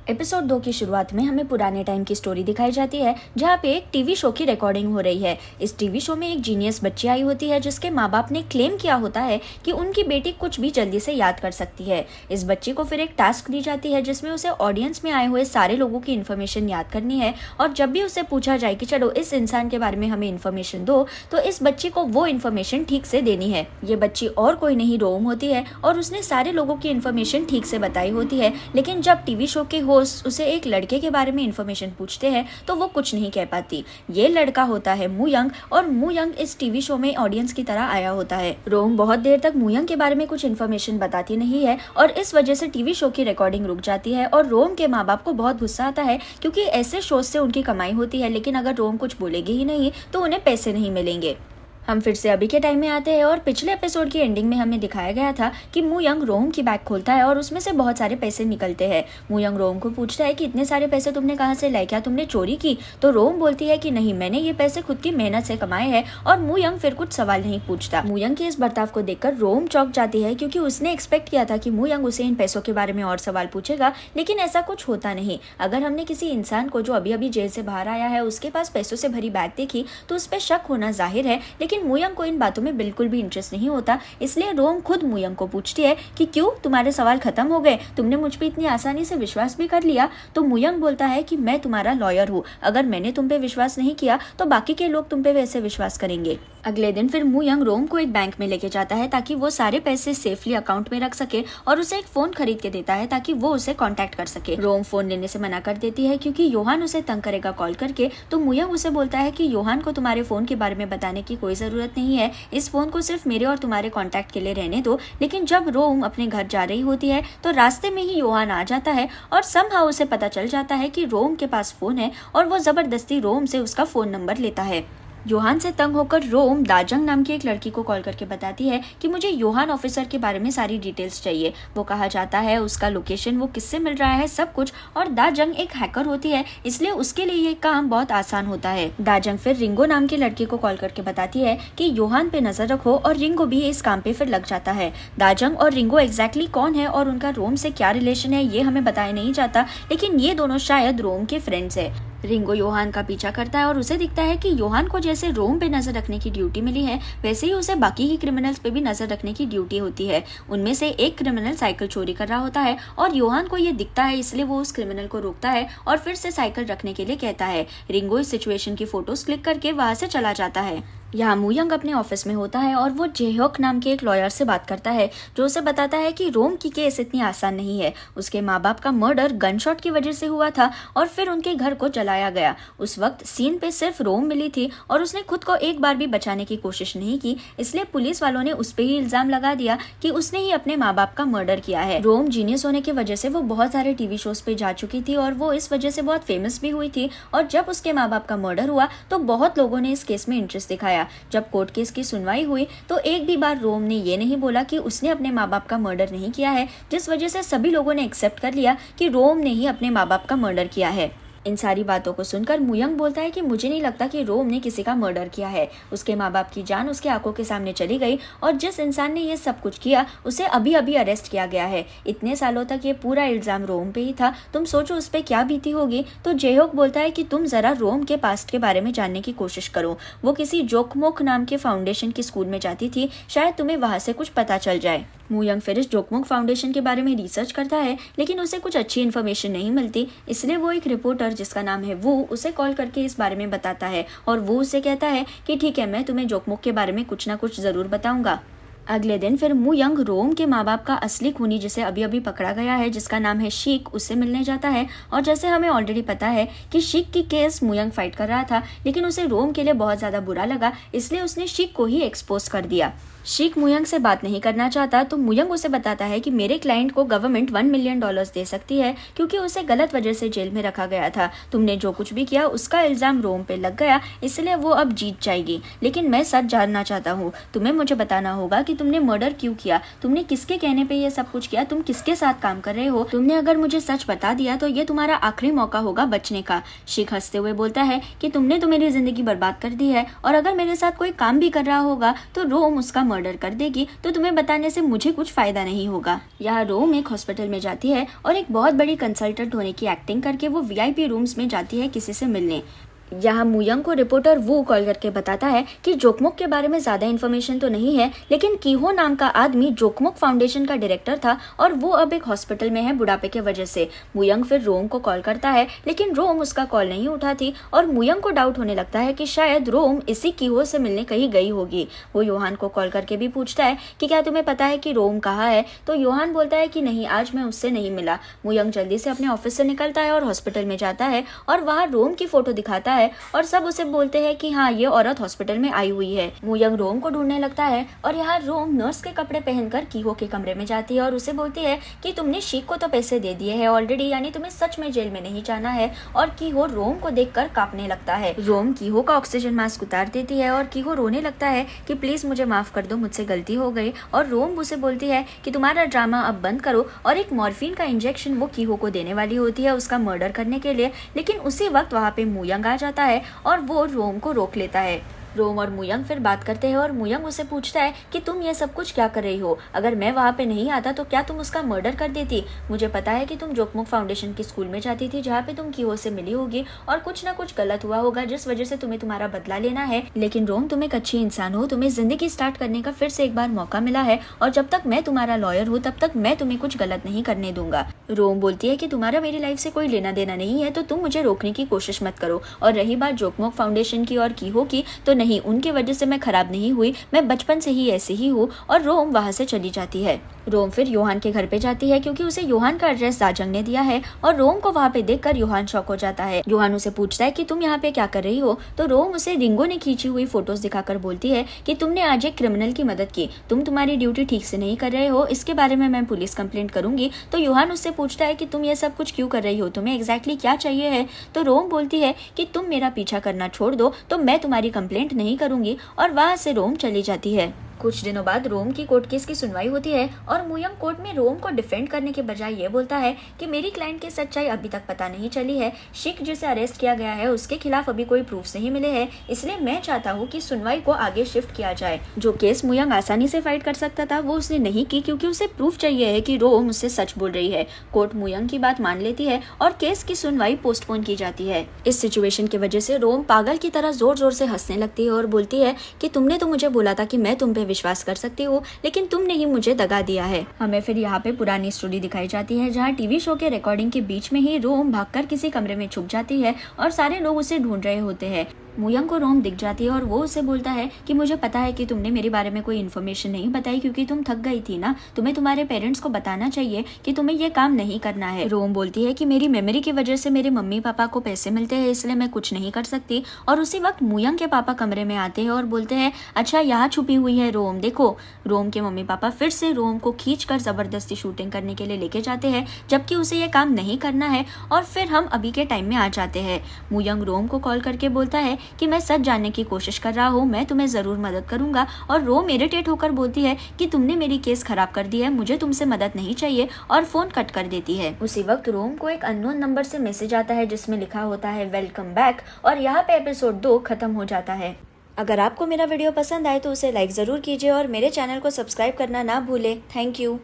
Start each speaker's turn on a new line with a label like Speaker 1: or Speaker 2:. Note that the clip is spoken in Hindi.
Speaker 1: एपिसोड 2 की शुरुआत में हमें पुराने टाइम की स्टोरी दिखाई जाती है, जहाँ पे एक टीवी शो की रिकॉर्डिंग हो रही है। इस टीवी शो में एक जीनियस बच्ची आई होती है, जिसके माँ बाप ने क्लेम किया होता है कि उनकी बेटी कुछ भी जल्दी से याद कर सकती है। इस बच्ची को फिर एक टास्क दी जाती है, जिसमें उसे ऑडियंस में आए हुए सारे लोगों की इन्फॉर्मेशन याद करनी है। और जब भी उसे पूछा जाए कि चलो इस इंसान के बारे में हमें इन्फॉर्मेशन दो, तो इस बच्ची को वो इन्फॉर्मेशन ठीक से देनी है। ये बच्ची और कोई नहीं, रोम होती है, और उसने सारे लोगों की इन्फॉर्मेशन ठीक से बताई होती है। लेकिन जब टीवी शो के होस्ट उसे एक लड़के के बारे में इन्फॉर्मेशन पूछते हैं, तो वो कुछ नहीं कह पाती। ये लड़का होता है मूयंग, और मूयंग इस टीवी शो में ऑडियंस की तरह आया होता है। रोम बहुत देर तक मूयंग के बारे में कुछ इन्फॉर्मेशन बताती नहीं है, और इस वजह से टीवी शो की रिकॉर्डिंग रुक जाती है। और रोम के माँ बाप को बहुत गुस्सा आता है, क्योंकि ऐसे शो से उनकी कमाई होती है, लेकिन अगर रोम कुछ बोलेगी ही नहीं तो उन्हें पैसे नहीं मिलेंगे। हम फिर से अभी के टाइम में आते हैं, और पिछले एपिसोड की एंडिंग में हमें दिखाया गया था कि मूयंग रोम की बैग खोलता है और उसमें से बहुत सारे पैसे निकलते हैं। मूयंग रोम को पूछता है कि इतने सारे पैसे तुमने कहाँ से लाए, क्या तुमने चोरी की? तो रोम बोलती है कि नहीं, मैंने ये पैसे खुद की मेहनत से कमाए हैं। और मूयंग फिर कुछ सवाल नहीं पूछता। मूयंग के इस बर्ताव को देखकर रोम चौंक जाती है, क्योंकि उसने एक्सपेक्ट किया था कि मूयंग उसे इन पैसों के बारे में और सवाल पूछेगा, लेकिन ऐसा कुछ होता नहीं। अगर हमने किसी इंसान को जो अभी अभी जेल से बाहर आया है उसके पास पैसों से भरी बैग देखी, तो उस पर शक होना जाहिर है। लेकिन मूयंग को इन में बिल्कुल भी इंटरेस्ट नहीं होता, इसलिए रोम खुद मूयंग को पूछती है कि क्यों, तुम्हारे सवाल खत्म हो गए? तुमने मुझ पे इतनी आसानी से विश्वास भी कर लिया? तो मूयंग बोलता है कि मैं तुम्हारा लॉयर हूँ, अगर मैंने तुम पे विश्वास नहीं किया तो बाकी के लोग तुम पे वैसे विश्वास करेंगे। अगले दिन फिर मूयंग रोम को एक बैंक में लेके जाता है, ताकि वो सारे पैसे सेफली अकाउंट में रख सके, और उसे एक फोन खरीद के देता है ताकि वो उसे कांटेक्ट कर सके। रोम फोन लेने से मना कर देती है, क्योंकि योहान उसे तंग करेगा कॉल करके। तो मूयंग उसे बोलता है कि योहान को तुम्हारे फोन के बारे में बताने की कोई जरूरत नहीं है, इस फोन को सिर्फ मेरे और तुम्हारे कांटेक्ट के लिए रहने दो। लेकिन जब रोम अपने घर जा रही होती है, तो रास्ते में ही योहान आ जाता है, और समहाउ उसे पता चल जाता है कि रोम के पास फोन है, और वो जबरदस्ती रोम से उसका फोन नंबर लेता है। योहान से तंग होकर रोम दाजंग नाम की एक लड़की को कॉल करके बताती है कि मुझे योहान ऑफिसर के बारे में सारी डिटेल्स चाहिए। वो कहा जाता है उसका लोकेशन, वो किससे मिल रहा है, सब कुछ। और दाजंग एक हैकर होती है, इसलिए उसके लिए ये काम बहुत आसान होता है। दाजंग फिर रिंगो नाम की लड़की को कॉल करके बताती है कि योहान पे नजर रखो, और रिंगो भी इस काम पे फिर लग जाता है। दाजंग और रिंगो एग्जैक्टली कौन है और उनका रोम से क्या रिलेशन है, ये हमें बताया नहीं जाता, लेकिन ये दोनों शायद रोम के फ्रेंड्स है। रिंगो योहान का पीछा करता है, और उसे दिखता है कि योहान को जैसे रोम पे नजर रखने की ड्यूटी मिली है, वैसे ही उसे बाकी की क्रिमिनल्स पे भी नजर रखने की ड्यूटी होती है। उनमें से एक क्रिमिनल साइकिल चोरी कर रहा होता है, और योहान को ये दिखता है, इसलिए वो उस क्रिमिनल को रोकता है और फिर से साइकिल रखने के लिए कहता है। रिंगो इस सिचुएशन की फोटोज क्लिक करके वहां से चला जाता है। यहाँ मूयंग अपने ऑफिस में होता है, और वो जेहोक नाम के एक लॉयर से बात करता है, जो उसे बताता है कि रोम की केस इतनी आसान नहीं है। उसके माँ बाप का मर्डर गनशॉट की वजह से हुआ था, और फिर उनके घर को जलाया गया। उस वक्त सीन पे सिर्फ रोम मिली थी, और उसने खुद को एक बार भी बचाने की कोशिश नहीं की, इसलिए पुलिस वालों ने उस पर ही इल्जाम लगा दिया कि उसने ही अपने माँ बाप का मर्डर किया है। रोम जीनियस होने की वजह से वो बहुत सारे टीवी शोज पे जा चुकी थी, और वो इस वजह से बहुत फेमस भी हुई थी। और जब उसके माँ बाप का मर्डर हुआ, तो बहुत लोगों ने इस केस में इंटरेस्ट दिखाया। जब कोर्ट केस की सुनवाई हुई, तो एक भी बार रोम ने ये नहीं बोला कि उसने अपने माँ बाप का मर्डर नहीं किया है, जिस वजह से सभी लोगों ने एक्सेप्ट कर लिया कि रोम ने ही अपने माँ बाप का मर्डर किया है। इन सारी बातों को सुनकर मूयंग बोलता है कि मुझे नहीं लगता कि रोम ने किसी का मर्डर किया है। उसके माँ बाप की जान उसके आंखों के सामने चली गई, और जिस इंसान ने ये सब कुछ किया उसे अभी अभी अरेस्ट किया गया है। इतने सालों तक ये पूरा इल्जाम रोम पे ही था, तुम सोचो उस पे क्या बीती होगी। तो जेहोक बोलता है कि तुम जरा रोम के पास्ट के बारे में जानने की कोशिश करो। वो किसी जोकमोक नाम के फाउंडेशन की स्कूल में जाती थी, शायद तुम्हें वहां से कुछ पता चल जाए। मूयंग फिर इस जोकमोक फाउंडेशन के बारे में रिसर्च करता है, लेकिन उसे कुछ अच्छी इन्फॉर्मेशन नहीं मिलती, इसलिए वो एक रिपोर्टर जिसका नाम है वो उसे कॉल करके इस बारे में बताता है, और वो उसे कहता है कि ठीक है, मैं तुम्हें जोकमोक के बारे में कुछ ना कुछ जरूर बताऊंगा। अगले दिन फिर मूयंग रोम के माँ बाप का असली खूनी, जिसे अभी अभी पकड़ा गया है, जिसका नाम है शीक, उससे मिलने जाता है। और जैसे हमें ऑलरेडी पता है कि शीक की केस मूयंग फाइट कर रहा था, लेकिन उसे रोम के लिए बहुत ज्यादा बुरा लगा, इसलिए उसने शीक को ही एक्सपोज कर दिया। शीक मूयंग से बात नहीं करना चाहता, तो मूयंग उसे बताता है कि मेरे क्लाइंट को गवर्नमेंट $1 मिलियन दे सकती है, क्योंकि उसे गलत वजह से जेल में रखा गया था। तुमने जो कुछ भी किया उसका इल्जाम रोम पे लग गया, इसलिए वो अब जीत जाएगी। लेकिन मैं सच जानना चाहता हूँ, तुम्हें मुझे बताना होगा कि तुमने मर्डर क्यों किया, तुमने किसके कहने पे ये सब कुछ किया, तुम किसके साथ काम कर रहे हो। तुमने अगर मुझे सच बता दिया तो ये तुम्हारा आखिरी मौका होगा बचने का। शीक हंसते हुए बोलता है कि तुमने तो मेरी जिंदगी बर्बाद कर दी है, और अगर मेरे साथ कोई काम भी कर रहा होगा तो रोम उसका मर्डर कर देगी तो तुम्हें बताने से मुझे कुछ फायदा नहीं होगा। यहाँ रोम एक हॉस्पिटल में जाती है और एक बहुत बड़ी कंसल्टेंट होने की एक्टिंग करके वो वीआईपी रूम्स में जाती है किसी से मिलने। यहाँ मुयंग को रिपोर्टर वू कॉल करके बताता है कि जोकमोक के बारे में ज्यादा इन्फॉर्मेशन तो नहीं है, लेकिन कीहो नाम का आदमी जोकमोक फाउंडेशन का डायरेक्टर था और वो अब एक हॉस्पिटल में है बुढ़ापे के वजह से। मुयंग फिर रोम को कॉल करता है, लेकिन रोम उसका कॉल नहीं उठाती और मुयंग को डाउट होने लगता है कि शायद रोम इसी कीहो से मिलने कहीं गई होगी। वो योहान को कॉल करके भी पूछता है कि क्या तुम्हें पता है कि रोम कहाँ है, तो योहान बोलता है कि नहीं, आज मैं उससे नहीं मिला। मुयंग जल्दी से अपने ऑफिस से निकलता है और हॉस्पिटल में जाता है और वहाँ रोम की फोटो दिखाता है और सब उसे बोलते हैं कि हाँ, ये औरत हॉस्पिटल में आई हुई है। मुयंग रोम को ढूंढने लगता है और यहाँ रोम नर्स के कपड़े पहनकर कीहो के कमरे में जाती है और उसे बोलती है कि तुमने शीख को तो पैसे दे दिए हैं ऑलरेडी, यानी तुम्हें सच में जेल में नहीं जाना है। और कीहो रोम को देखकर कांपने लगता है। रोम कीहो का ऑक्सीजन मास्क उतार देती है और कीहो रोने लगता है कि प्लीज मुझे माफ कर दो, मुझसे गलती हो गई। और रोम उसे बोलती है कि तुम्हारा ड्रामा अब बंद करो और एक मॉर्फिन का इंजेक्शन वो कीहो को देने वाली होती है उसका मर्डर करने के लिए। लेकिन उसी वक्त वहाँ पे मुयंग आ जाता है और वो रोम को रोक लेता है। रोम और मुयंग फिर बात करते हैं और मुयंग उसे पूछता है कि तुम ये सब कुछ क्या कर रही हो, अगर मैं वहाँ पे नहीं आता तो क्या तुम उसका मर्डर कर देती। मुझे पता है कि तुम जोकमोक फाउंडेशन की स्कूल में जाती थी जहाँ पे तुम कीहो से मिली होगी और कुछ ना कुछ गलत हुआ होगा जिस वजह से तुम्हें तुम्हारा बदला लेना है। लेकिन रोम, तुम एक अच्छी इंसान हो, तुम्हें जिंदगी स्टार्ट करने का फिर से एक बार मौका मिला है और जब तक मैं तुम्हारा लॉयर हूँ तब तक मैं तुम्हें कुछ गलत नहीं करने दूंगा। रोम बोलती है कि तुम्हारा मेरी लाइफ से कोई लेना देना नहीं है तो तुम मुझे रोकने की कोशिश मत करो। और रही बात जोकमोक फाउंडेशन की और कीहो की, तो नहीं, उनकी वजह से मैं खराब नहीं हुई, मैं बचपन से ही ऐसी ही हूँ। और रोम वहाँ से चली जाती है। रोम फिर योहान के घर पे जाती है क्योंकि उसे योहान का एड्रेस दाजंग ने दिया है और रोम को वहाँ पे देखकर योहान शॉक हो जाता है। योहान उसे पूछता है कि तुम यहाँ पे क्या कर रही हो, तो रोम उसे रिंगो ने खींची हुई फोटोज दिखाकर बोलती है कि तुमने आज एक क्रिमिनल की मदद की, तुम तुम्हारी ड्यूटी ठीक से नहीं कर रहे हो, इसके बारे में मैं पुलिस कंप्लेंट करूंगी। तो योहान उससे पूछता है कि तुम ये सब कुछ क्यों कर रही हो, तुम्हें एग्जैक्टली क्या चाहिए है। तो रोम बोलती है कि तुम मेरा पीछा करना छोड़ दो तो मैं तुम्हारी कंप्लेंट नहीं करूंगी और वहाँ से रोम चली जाती है। कुछ दिनों बाद रोम की कोर्ट केस की सुनवाई होती है और मुयंग कोर्ट में रोम को डिफेंड करने के बजाय ये बोलता है कि मेरी क्लाइंट की सच्चाई अभी तक पता नहीं चली है, शिख जिसे अरेस्ट किया गया है उसके खिलाफ अभी कोई प्रूफ नहीं मिले हैं, इसलिए मैं चाहता हूँ कि सुनवाई को आगे शिफ्ट किया जाए। जो केस मुयंग आसानी से फाइट कर सकता था वो उसने नहीं की क्योंकि उसे प्रूफ चाहिए है कि रोम उससे सच बोल रही है। कोर्ट मुयंग की बात मान लेती है और केस की सुनवाई पोस्टपोन की जाती है। इस सिचुएशन की वजह से रोम पागल की तरह जोर जोर से हंसने लगती है और बोलती है कि तुमने तो मुझे बोला था कि मैं तुम पे विश्वास कर सकती हूँ, लेकिन तुमने ही मुझे दगा दिया है। हमें फिर यहाँ पे पुरानी स्टोरी दिखाई जाती है जहाँ टीवी शो के रिकॉर्डिंग के बीच में ही रोम भागकर किसी कमरे में छुप जाती है और सारे लोग उसे ढूंढ रहे होते हैं। मुयंग को रोम दिख जाती है और वो उसे बोलता है कि मुझे पता है कि तुमने मेरे बारे में कोई इन्फॉर्मेशन नहीं बताई क्योंकि तुम थक गई थी ना, तुम्हें तुम्हारे पेरेंट्स को बताना चाहिए कि तुम्हें ये काम नहीं करना है। रोम बोलती है कि मेरी मेमोरी की वजह से मेरे मम्मी पापा को पैसे मिलते हैं इसलिए मैं कुछ नहीं कर सकती। और उसी वक्त मुयंग के पापा कमरे में आते हैं और बोलते हैं अच्छा, यहाँ छुपी हुई है रोम, देखो। रोम के मम्मी पापा फिर से रोम को खींचकर जबरदस्ती शूटिंग करने के लिए लेके जाते हैं जबकि उसे ये काम नहीं करना है। और फिर हम अभी के टाइम में आ जाते हैं। मुयंग रोम को कॉल करके बोलता है कि मैं सच जानने की कोशिश कर रहा हूँ, मैं तुम्हें जरूर मदद करूंगा। और रोम इरिटेट होकर बोलती है कि तुमने मेरी केस खराब कर दी है, मुझे तुमसे मदद नहीं चाहिए, और फोन कट कर देती है। उसी वक्त रोम को एक अननोन नंबर से मैसेज आता है जिसमें लिखा होता है वेलकम बैक, और यहाँ पे एपिसोड 2 खत्म हो जाता है। अगर आपको मेरा वीडियो पसंद आए तो उसे लाइक जरूर कीजिए और मेरे चैनल को सब्सक्राइब करना ना भूले। Thank you.